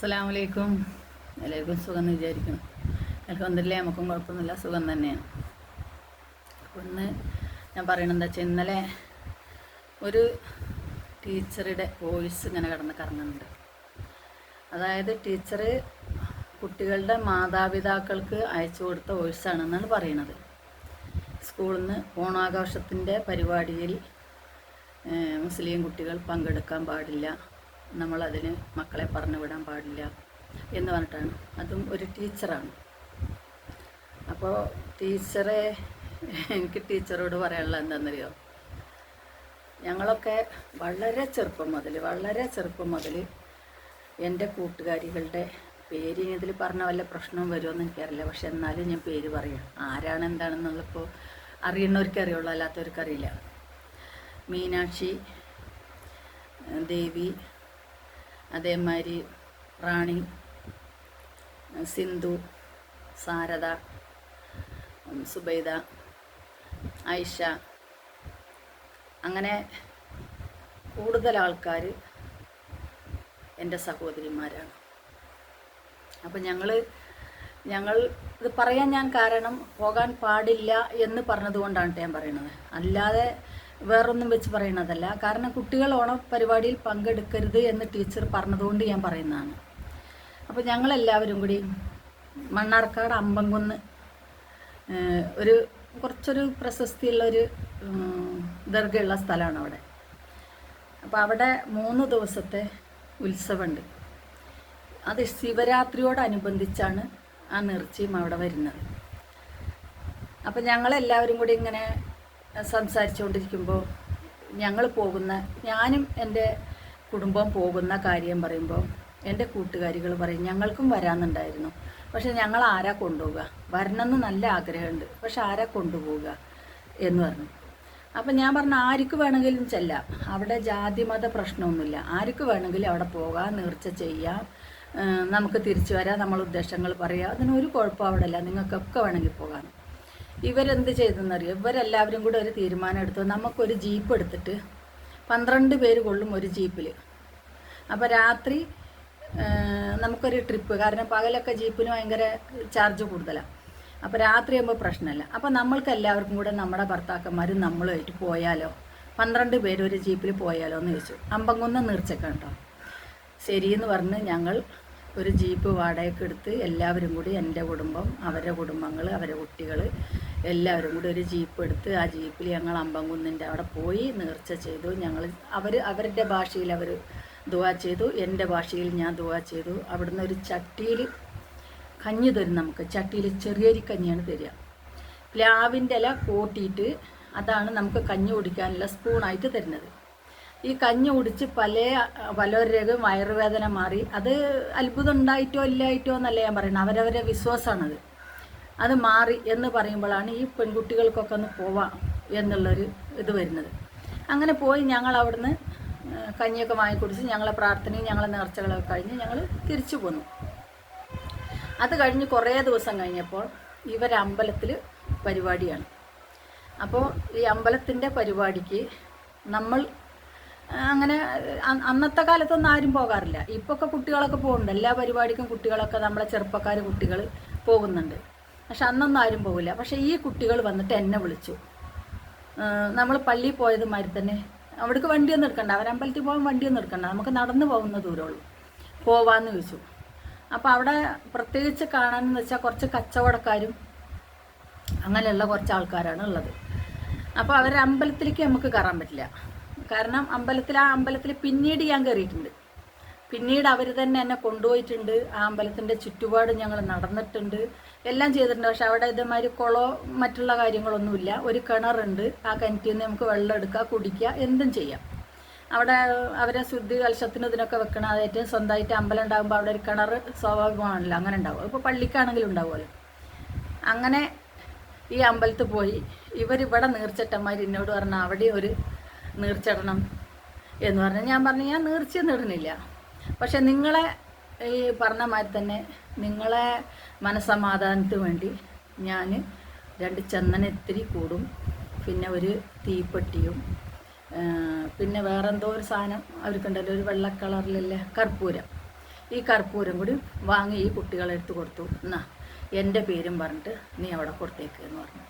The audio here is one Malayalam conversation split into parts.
അസ്സലാമു അലൈക്കും. എല്ലാവർക്കും സുഖം എന്ന് വിചാരിക്കുന്നു. അൽഹംദുലില്ലാ നമുക്കും കുഴപ്പമൊന്നുമില്ല, സുഖം തന്നെയാണ്. അപ്പോൾ ഇന്ന് ഞാൻ പറയണത് എന്താ വെച്ചാൽ, ഇന്നലെ ഒരു ടീച്ചറുടെ വോയിസ് ഇങ്ങനെ കിടന്ന് കറങ്ങുന്നുണ്ട്. അതായത് ടീച്ചർ കുട്ടികളുടെ മാതാപിതാക്കൾക്ക് അയച്ചു കൊടുത്ത വോയിസാണെന്നാണ് പറയണത്. സ്കൂളിൽ നിന്ന് ഓണാഘോഷത്തിൻ്റെ പരിപാടിയിൽ മുസ്ലിം കുട്ടികൾ പങ്കെടുക്കാൻ പാടില്ല, നമ്മളതിന് മക്കളെ പറഞ്ഞു വിടാൻ പാടില്ല എന്ന് പറഞ്ഞിട്ടാണ്. അതും ഒരു ടീച്ചറാണ്. അപ്പോൾ എനിക്ക് ടീച്ചറോട് പറയാനുള്ളത് എന്താണെന്നറിയോ, ഞങ്ങളൊക്കെ വളരെ ചെറുപ്പം മുതൽ എൻ്റെ കൂട്ടുകാരികളുടെ പേര് ഇതിൽ പറഞ്ഞ വല്ല പ്രശ്നവും വരുമെന്ന് എനിക്കറിയില്ല. പക്ഷെ എന്നാലും ഞാൻ പേര് പറയാം. ആരാണ് എന്താണെന്നുള്ളപ്പോൾ അറിയുന്നവർക്ക് അറിയുള്ളൂ, അല്ലാത്തവർക്കറിയില്ല. മീനാക്ഷി, ദേവി, അതേമാതിരി റാണി, സിന്ധു, സാരദ, സുബൈദ, ആയിഷ, അങ്ങനെ കൂടുതൽ ആൾക്കാർ എൻ്റെ സഹോദരിമാരാണ്. അപ്പം ഞങ്ങൾ ഇത് പറയാൻ ഞാൻ കാരണം പോകാൻ പാടില്ല എന്ന് പറഞ്ഞതുകൊണ്ടാണ് ഞാൻ പറയണത്, അല്ലാതെ വേറൊന്നും വെച്ച് പറയണതല്ല. കാരണം കുട്ടികൾ ഓണപരിപാടിയിൽ പങ്കെടുക്കരുത് എന്ന് ടീച്ചർ പറഞ്ഞതുകൊണ്ട് ഞാൻ പറയുന്നതാണ്. അപ്പോൾ ഞങ്ങളെല്ലാവരും കൂടി മണ്ണാർക്കാട് അമ്പംകുന്ന് കുറച്ചൊരു പ്രശസ്തിയുള്ളൊരു ദർഗയുള്ള സ്ഥലമാണ് അവിടെ. അപ്പോൾ അവിടെ 3 ദിവസത്തെ ഉത്സവമുണ്ട്. അത് ശിവരാത്രിയോടനുബന്ധിച്ചാണ് ആ നേർച്ചയും അവിടെ വരുന്നത്. അപ്പം ഞങ്ങളെല്ലാവരും കൂടി ഇങ്ങനെ സംസാരിച്ചുകൊണ്ടിരിക്കുമ്പോൾ ഞാനും എൻ്റെ കുടുംബം പോകുന്ന കാര്യം പറയുമ്പോൾ എൻ്റെ കൂട്ടുകാരികൾ പറയും, ഞങ്ങൾക്കും വരാമെന്നുണ്ടായിരുന്നു, പക്ഷെ ഞങ്ങൾ ആരാ കൊണ്ടുപോവുക, വരണമെന്ന് നല്ല ആഗ്രഹമുണ്ട്, പക്ഷെ ആരാ കൊണ്ടുപോവുക എന്ന് പറഞ്ഞു. അപ്പം ഞാൻ പറഞ്ഞു, ആർക്ക് വേണമെങ്കിലും ചെല്ലാം, അവിടെ ജാതി മത പ്രശ്നമൊന്നുമില്ല, ആർക്ക് വേണമെങ്കിലും അവിടെ പോകാം, നേർച്ച ചെയ്യാം, നമുക്ക് തിരിച്ചു വരാം, നമ്മൾ ഉദ്ദേശങ്ങൾ പറയാം, അതിനൊരു കുഴപ്പം അവിടെ ഇല്ല, നിങ്ങൾക്കൊക്കെ വേണമെങ്കിൽ പോകാം. ഇവരെന്ത് ചെയ്തെന്നറിയോ, ഇവരെല്ലാവരും കൂടെ ഒരു തീരുമാനം എടുത്തു, നമുക്കൊരു ജീപ്പ് എടുത്തിട്ട് 12 പേര് കൊള്ളും ഒരു ജീപ്പിൽ. അപ്പോൾ രാത്രി നമുക്കൊരു ട്രിപ്പ്, കാരണം പകലൊക്കെ ജീപ്പിന് ഭയങ്കര ചാർജ് കൂടുതലാണ്. അപ്പോൾ രാത്രി ആകുമ്പോൾ പ്രശ്നമില്ല. അപ്പോൾ നമ്മൾക്ക് എല്ലാവർക്കും കൂടെ നമ്മുടെ ഭർത്താക്കന്മാരും നമ്മളുമായിട്ട് പോയാലോ, 12 പേര് ഒരു ജീപ്പിൽ പോയാലോ എന്ന് ചോദിച്ചു. അമ്പംകുന്ന് നീർച്ചക്ക കേട്ടോ. ശരിയെന്ന് പറഞ്ഞ് ഞങ്ങൾ ഒരു ജീപ്പ് വാടകയ്ക്ക് എടുത്ത് എല്ലാവരും കൂടി, എൻ്റെ കുടുംബം, അവരുടെ കുടുംബങ്ങൾ, അവരുടെ കുട്ടികൾ എല്ലാവരും കൂടി ഒരു ജീപ്പ് എടുത്ത് ആ ജീപ്പിൽ ഞങ്ങൾ അമ്പംകുന്നിൻ്റെ അവിടെ പോയി നേർച്ച ചെയ്തു. അവരുടെ ഭാഷയിൽ അവർ ദുആ ചെയ്തു, എൻ്റെ ഭാഷയിൽ ഞാൻ ദുആ ചെയ്തു. അവിടുന്ന് ഒരു ചട്ടിയിൽ കഞ്ഞി തരും നമുക്ക്, ചട്ടിയിൽ ചെറിയരി കഞ്ഞിയാണ് തരിക. പ്ലാവിൻ്റെ ഇല കൂട്ടിയിട്ട് അതാണ് നമുക്ക് കഞ്ഞി കുടിക്കാനുള്ള സ്പൂണായിട്ട് തരുന്നത്. ഈ കഞ്ഞി കുടിച്ച് പലരുടെയും വയറുവേദന മാറി. അത് അത്ഭുതം ഉണ്ടായിട്ടോ ഇല്ലായിട്ടോ എന്നല്ല ഞാൻ പറയുന്നത്, അവരവരെ വിശ്വാസമാണത്. അത് മാറി എന്ന് പറയുമ്പോഴാണ് ഈ പെൺകുട്ടികൾക്കൊക്കെ ഒന്ന് പോവാം എന്നുള്ളൊരു ഇത് വരുന്നത്. അങ്ങനെ പോയി ഞങ്ങൾ അവിടുന്ന് കഞ്ഞിയൊക്കെ വാങ്ങിക്കുടിച്ച് ഞങ്ങളെ പ്രാർത്ഥനയും ഞങ്ങളെ നേർച്ചകളൊക്കെ കഴിഞ്ഞ് ഞങ്ങൾ തിരിച്ചു പോന്നു. അത് കഴിഞ്ഞ് കുറേ ദിവസം കഴിഞ്ഞപ്പോൾ ഇവരമ്പലത്തിൽ പരിപാടിയാണ്. അപ്പോൾ ഈ അമ്പലത്തിൻ്റെ പരിപാടിക്ക് നമ്മൾ അങ്ങനെ അന്നത്തെ കാലത്തൊന്നും ആരും പോകാറില്ല. ഇപ്പൊക്കെ കുട്ടികളൊക്കെ പോകുന്നുണ്ട്, എല്ലാ പരിപാടിക്കും കുട്ടികളൊക്കെ, നമ്മളെ ചെറുപ്പക്കാർ കുട്ടികൾ പോകുന്നുണ്ട്. പക്ഷെ അന്നൊന്നും ആരും പോകില്ല. പക്ഷേ ഈ കുട്ടികൾ വന്നിട്ട് എന്നെ വിളിച്ചു. നമ്മൾ പള്ളിയിൽ പോയത് മാതിരി തന്നെ, അവിടേക്ക് വണ്ടിയൊന്നും എടുക്കണ്ട, അവരമ്പലത്തിൽ പോകാൻ വണ്ടിയൊന്നും എടുക്കണ്ട, നമുക്ക് നടന്നു പോകുന്ന ദൂരമുള്ളൂ, പോവാന്ന് ചോദിച്ചു. അപ്പോൾ അവിടെ പ്രത്യേകിച്ച് കാണാനെന്ന് വെച്ചാൽ കുറച്ച് കച്ചവടക്കാരും അങ്ങനെയുള്ള കുറച്ച് ആൾക്കാരാണ് ഉള്ളത്. അപ്പോൾ അവരുടെ അമ്പലത്തിലേക്ക് നമുക്ക് കയറാൻ പറ്റില്ല. കാരണം ആ അമ്പലത്തിൽ പിന്നീട് ഞാൻ കയറിയിട്ടുണ്ട്. പിന്നീട് അവർ തന്നെ എന്നെ കൊണ്ടുപോയിട്ടുണ്ട്. ആ അമ്പലത്തിൻ്റെ ചുറ്റുപാട് ഞങ്ങൾ നടന്നിട്ടുണ്ട്, എല്ലാം ചെയ്തിട്ടുണ്ട്. പക്ഷെ അവിടെ ഇതേമാതിരി കുളമോ മറ്റുള്ള കാര്യങ്ങളൊന്നുമില്ല. ഒരു കിണറുണ്ട്, ആ കിണറ്റിൽ നിന്ന് നമുക്ക് വെള്ളം എടുക്കുക, കുടിക്കുക, എന്തും ചെയ്യാം. അവിടെ അവരെ ശുദ്ധി കലശത്തിന് ഇതിനൊക്കെ വെക്കണം. അത് ഏറ്റവും സ്വന്തമായിട്ട് അമ്പലം ഉണ്ടാകുമ്പോൾ അവിടെ ഒരു കിണർ സ്വാഭാവികമാണല്ലോ, അങ്ങനെ ഉണ്ടാവും. ഇപ്പോൾ പള്ളിക്കാണെങ്കിലും ഉണ്ടാവുമല്ലോ. അങ്ങനെ ഈ അമ്പലത്തിൽ പോയി ഇവരിവിടെ നീർച്ചട്ടന്മാർ എന്നോട് പറഞ്ഞാൽ അവിടെ ഒരു നീർച്ചിടണം എന്ന് പറഞ്ഞാൽ ഞാൻ പറഞ്ഞു, ഞാൻ നീർച്ചയൊന്നും ഇടുന്നില്ല, പക്ഷെ നിങ്ങളെ ഈ പറഞ്ഞ മാതിരി തന്നെ നിങ്ങളെ മനസ്സമാധാനത്തിന് വേണ്ടി ഞാൻ 2 ചന്ദനത്തിരി കൂടും, പിന്നെ ഒരു തീപ്പെട്ടിയും, പിന്നെ വേറെന്തോ ഒരു സാധനം അവർക്കുണ്ടല്ലോ, ഒരു വെള്ള കളറിലല്ലേ കർപ്പൂരം, ഈ കർപ്പൂരം കൂടി വാങ്ങി ഈ കുട്ടികളെടുത്ത് കൊടുത്തു. എന്നാ എൻ്റെ പേരും പറഞ്ഞിട്ട് നീ അവിടെ കൊടുത്തേക്ക് എന്ന് പറഞ്ഞു.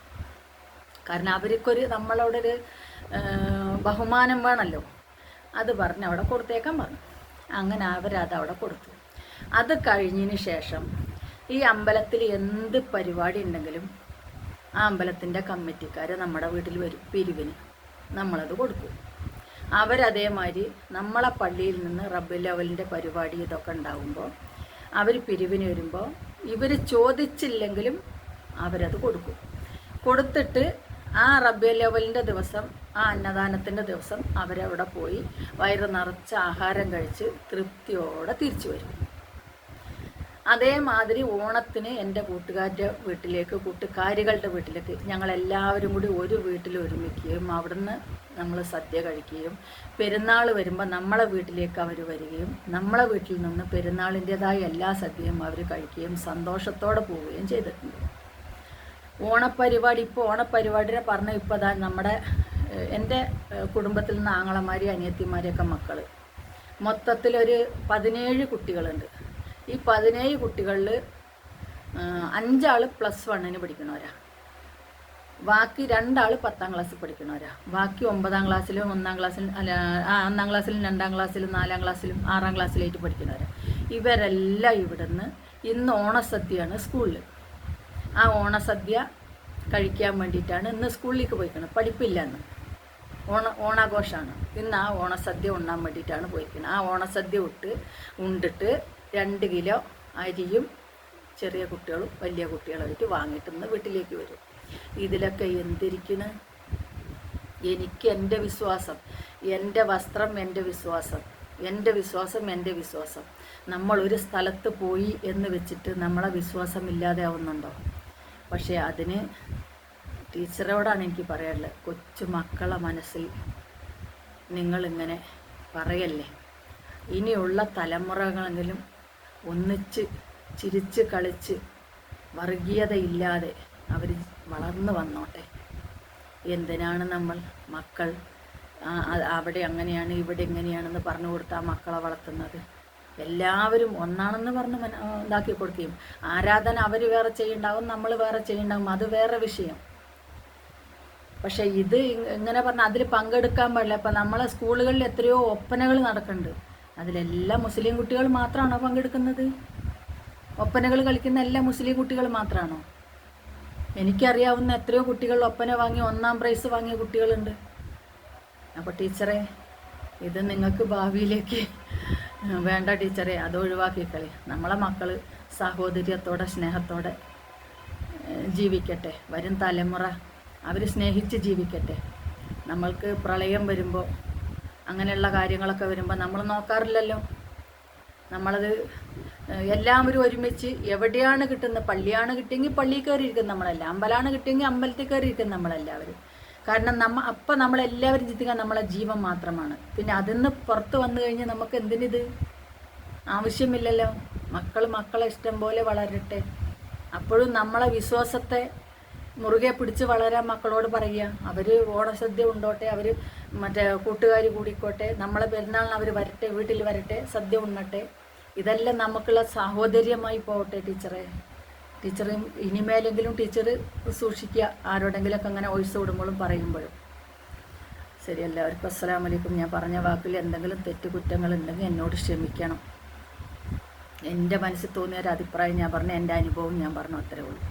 കാരണം അവർക്കൊരു നമ്മളോടൊരു ബഹുമാനം വേണമല്ലോ. അത് പറഞ്ഞ് അവിടെ കൊടുത്തേക്കാൻ പറഞ്ഞു. അങ്ങനെ അവരത് അവിടെ കൊടുത്തു. അത് കഴിഞ്ഞതിന് ശേഷം ഈ അമ്പലത്തിൽ എന്ത് പരിപാടി ഉണ്ടെങ്കിലും ആ അമ്പലത്തിൻ്റെ കമ്മിറ്റിക്കാർ നമ്മുടെ വീട്ടിൽ വരും പിരിവിന്. നമ്മളത് കൊടുക്കും. അവരതേമാതിരി നമ്മളെ പള്ളിയിൽ നിന്ന് റബ്ബുൽ അവലിൻ്റെ പരിപാടി ഇതൊക്കെ ഉണ്ടാകുമ്പോൾ അവർ പിരിവിന് വരുമ്പോൾ ഇവർ ചോദിച്ചില്ലെങ്കിലും അവരത് കൊടുക്കും. കൊടുത്തിട്ട് ആ റബ്ബുൽ അവലിൻ്റെ ദിവസം, ആ അന്നദാനത്തിൻ്റെ ദിവസം അവരവിടെ പോയി വയറ് നിറച്ച് ആഹാരം കഴിച്ച് തൃപ്തിയോടെ തിരിച്ചു വരും. അതേമാതിരി ഓണത്തിന് എൻ്റെ കൂട്ടുകാരുടെ വീട്ടിലേക്ക്, കൂട്ടുകാരികളുടെ വീട്ടിലേക്ക് ഞങ്ങളെല്ലാവരും കൂടി ഒരു വീട്ടിൽ ഒരുമിക്കുകയും അവിടുന്ന് നമ്മൾ സദ്യ കഴിക്കുകയും പെരുന്നാൾ വരുമ്പോൾ നമ്മളെ വീട്ടിലേക്ക് അവർ വരികയും നമ്മളെ വീട്ടിൽ നിന്ന് പെരുന്നാളിൻ്റെതായ എല്ലാ സദ്യയും അവർ കഴിക്കുകയും സന്തോഷത്തോടെ പോവുകയും ചെയ്തിട്ടുണ്ട്. ഓണപ്പരിപാടി ഇപ്പോൾ ഓണപ്പരിപാടിയെ പറഞ്ഞ ഇപ്പോൾ അതാ നമ്മുടെ എൻ്റെ കുടുംബത്തിൽ നിന്ന് ആങ്ങളമാരി അനിയത്തിമാരെയൊക്കെ മക്കൾ മൊത്തത്തിലൊരു 17 കുട്ടികളുണ്ട്. ഈ 17 കുട്ടികളിൽ 5 ആൾ +1 പഠിക്കണവരാ, ബാക്കി 2 ആൾ 10ാം ക്ലാസ്സിൽ പഠിക്കണവരാ, ബാക്കി 9ാം ക്ലാസ്സിലും 1ാം ക്ലാസ്സിലും 1ാം ക്ലാസ്സിലും 2ാം ക്ലാസ്സിലും 4ാം ക്ലാസ്സിലും 6ാം ക്ലാസ്സിലായിട്ട് പഠിക്കണവരാ. ഇവരെല്ലാം ഇവിടുന്ന് ഇന്ന് ഓണസദ്യയാണ് സ്കൂളിൽ. ആ ഓണസദ്യ കഴിക്കാൻ വേണ്ടിയിട്ടാണ് ഇന്ന് സ്കൂളിലേക്ക് പോയിക്കുന്നത്. പഠിപ്പില്ല, എന്ന് ഓണാഘോഷമാണ്. ഇന്ന് ആ ഓണസദ്യ ഉണ്ണാൻ വേണ്ടിയിട്ടാണ് പോയിരിക്കുന്നത്. ആ ഓണസദ്യ ഉണ്ടിട്ട് 2 കിലോ അരിയും ചെറിയ കുട്ടികളും വലിയ കുട്ടികളായിട്ട് വാങ്ങിയിട്ട് ഇന്ന് വീട്ടിലേക്ക് വരും. ഇതിലൊക്കെ എന്തിരിക്കണ്? എനിക്ക് എൻ്റെ വിശ്വാസം, എൻ്റെ വസ്ത്രം എൻ്റെ വിശ്വാസം, എൻ്റെ വിശ്വാസം എൻ്റെ വിശ്വാസം. നമ്മളൊരു സ്ഥലത്ത് പോയി എന്ന് വെച്ചിട്ട് നമ്മളെ വിശ്വാസം ഇല്ലാതെ ആവുന്നുണ്ടോ? പക്ഷേ അതിന് ടീച്ചറോടാണ് എനിക്ക് പറയാനുള്ളത്, കൊച്ചു മക്കളെ മനസ്സിൽ നിങ്ങളിങ്ങനെ പറയല്ലേ. ഇനിയുള്ള തലമുറകളെങ്കിലും ഒന്നിച്ച് ചിരിച്ച് കളിച്ച് വർഗീയതയില്ലാതെ അവർ വളർന്നു വന്നോട്ടെ. എന്തിനാണ് നമ്മൾ മക്കൾ അവിടെ അങ്ങനെയാണ് ഇവിടെ ഇങ്ങനെയാണെന്ന് പറഞ്ഞു കൊടുത്ത് ആ മക്കളെ വളർത്തുന്നത്? എല്ലാവരും ഒന്നാണെന്ന് പറഞ്ഞ് ഇതാക്കി കൊടുക്കുകയും ആരാധന അവർ വേറെ ചെയ്യുന്നുണ്ടാവും, നമ്മൾ വേറെ ചെയ്യുന്നുണ്ടാവും, അത് വേറെ വിഷയം. പക്ഷേ ഇത് ഇങ്ങനെ പറഞ്ഞാൽ അതിൽ പങ്കെടുക്കാൻ പാടില്ല. ഇപ്പം നമ്മളെ സ്കൂളുകളിൽ എത്രയോ ഒപ്പനകൾ നടക്കുന്നുണ്ട്. അതിലെല്ലാം മുസ്ലിം കുട്ടികൾ മാത്രമാണോ പങ്കെടുക്കുന്നത്? ഒപ്പനകൾ കളിക്കുന്ന എല്ലാ മുസ്ലിം കുട്ടികൾ മാത്രമാണോ? എനിക്കറിയാവുന്ന എത്രയോ കുട്ടികൾ ഒപ്പന വാങ്ങി 1ാം പ്രൈസ് വാങ്ങിയ കുട്ടികളുണ്ട്. അപ്പോൾ ടീച്ചറെ, ഇത് നിങ്ങൾക്ക് ഭാവിയിലേക്ക് വേണ്ട ടീച്ചറെ, അത് ഒഴിവാക്കിക്കളി. നമ്മളെ മക്കൾ സഹോദര്യത്തോടെ സ്നേഹത്തോടെ ജീവിക്കട്ടെ. വരും തലമുറ അവർ സ്നേഹിച്ച് ജീവിക്കട്ടെ. നമ്മൾക്ക് പ്രളയം വരുമ്പോൾ അങ്ങനെയുള്ള കാര്യങ്ങളൊക്കെ വരുമ്പോൾ നമ്മൾ നോക്കാറില്ലല്ലോ. നമ്മളത് എല്ലാവരും ഒരുമിച്ച് എവിടെയാണ് കിട്ടുന്നത്, പള്ളിയാണ് കിട്ടിയെങ്കിൽ പള്ളിയിൽ കയറിയിരിക്കും നമ്മളെല്ലാം, അമ്പലമാണ് കിട്ടിയെങ്കിൽ അമ്പലത്തിൽ കയറിയിരിക്കും നമ്മളെല്ലാവരും. കാരണം അപ്പം നമ്മളെല്ലാവരും ചിന്തിക്കാൻ നമ്മളെ ജീവൻ മാത്രമാണ്. പിന്നെ അതിന്ന് പുറത്ത് വന്നു കഴിഞ്ഞാൽ നമുക്ക് എന്തിനിത്? ആവശ്യമില്ലല്ലോ. മക്കളെ ഇഷ്ടം പോലെ വളരട്ടെ. അപ്പോഴും നമ്മളെ വിശ്വാസത്തെ മുറുകെ പിടിച്ച് വളരാൻ മക്കളോട് പറയുക. അവർ ഓണസദ്യ ഉണ്ടോട്ടെ, അവർ മറ്റേ കൂട്ടുകാർ കൂടിക്കോട്ടെ, നമ്മളെ പെരുന്നാളിന് അവർ വരട്ടെ, വീട്ടിൽ വരട്ടെ, സദ്യ ഉണ്ണട്ടെ. ഇതെല്ലാം നമുക്കുള്ള സാഹോദര്യമായി പോകട്ടെ ടീച്ചറെ. ടീച്ചറും ഇനിമേലെങ്കിലും ടീച്ചർ സൂക്ഷിക്കുക, ആരോടെങ്കിലൊക്കെ അങ്ങനെ വോയിസ് വിടുമ്പോഴും പറയുമ്പോഴും. ശരി, എല്ലാവർക്കും അസ്സലാമു അലൈക്കും. ഞാൻ പറഞ്ഞ വാക്കിൽ എന്തെങ്കിലും തെറ്റുകുറ്റങ്ങളുണ്ടെങ്കിൽ എന്നോട് ക്ഷമിക്കണം. എൻ്റെ മനസ്സിൽ തോന്നിയ ഒരു അഭിപ്രായം ഞാൻ പറഞ്ഞു, എൻ്റെ അനുഭവം ഞാൻ പറഞ്ഞു, അത്രേ ഉള്ളൂ.